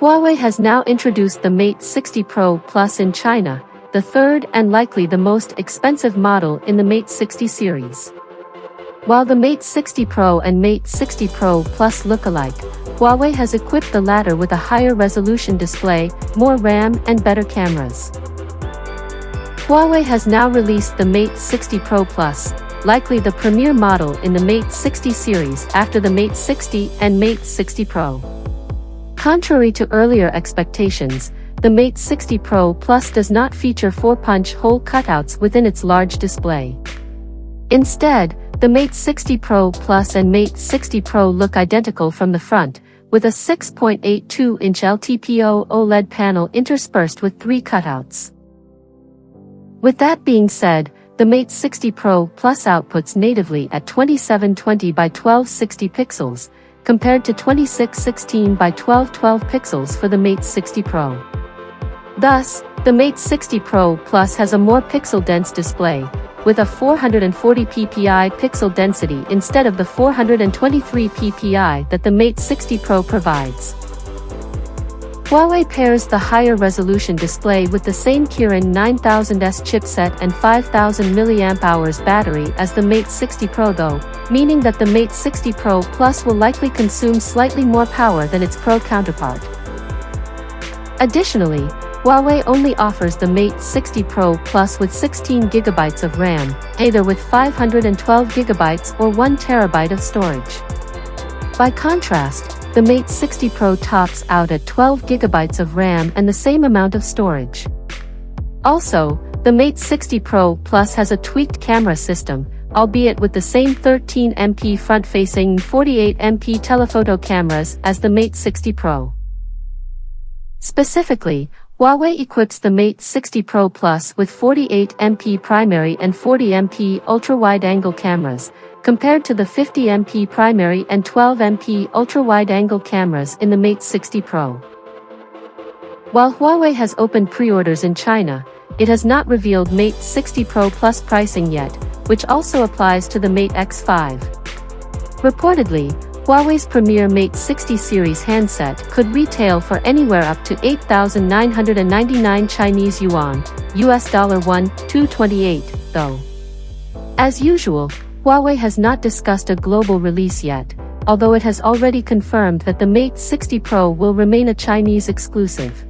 Huawei has now introduced the Mate 60 Pro Plus in China, the third and likely the most expensive model in the Mate 60 series. While the Mate 60 Pro and Mate 60 Pro Plus look alike, Huawei has equipped the latter with a higher resolution display, more RAM and better cameras. Huawei has now released the Mate 60 Pro Plus, likely the premier model in the Mate 60 series after the Mate 60 and Mate 60 Pro. Contrary to earlier expectations, the Mate 60 Pro Plus does not feature 4-punch hole cutouts within its large display. Instead, the Mate 60 Pro Plus and Mate 60 Pro look identical from the front, with a 6.82-inch LTPO OLED panel interspersed with 3 cutouts. With that being said, the Mate 60 Pro Plus outputs natively at 2720 by 1260 pixels, compared to 2616 by 1212 pixels for the Mate 60 Pro. Thus, the Mate 60 Pro Plus has a more pixel-dense display, with a 440 ppi pixel density instead of the 423 ppi that the Mate 60 Pro provides. Huawei pairs the higher resolution display with the same Kirin 9000S chipset and 5000 mAh battery as the Mate 60 Pro though, meaning that the Mate 60 Pro Plus will likely consume slightly more power than its Pro counterpart. Additionally, Huawei only offers the Mate 60 Pro Plus with 16GB of RAM, either with 512GB or 1TB of storage. By contrast, the Mate 60 Pro tops out at 12GB of RAM and the same amount of storage. Also, the Mate 60 Pro Plus has a tweaked camera system, albeit with the same 13MP front-facing 48MP telephoto cameras as the Mate 60 Pro. Specifically, Huawei equips the Mate 60 Pro Plus with 48MP primary and 40MP ultra-wide-angle cameras, compared to the 50MP primary and 12MP ultra-wide-angle cameras in the Mate 60 Pro. While Huawei has opened pre-orders in China, it has not revealed Mate 60 Pro Plus pricing yet, which also applies to the Mate X5. Reportedly, Huawei's premier Mate 60 series handset could retail for anywhere up to 8,999 Chinese yuan, $1,228, though. As usual, Huawei has not discussed a global release yet, although it has already confirmed that the Mate 60 Pro will remain a Chinese exclusive.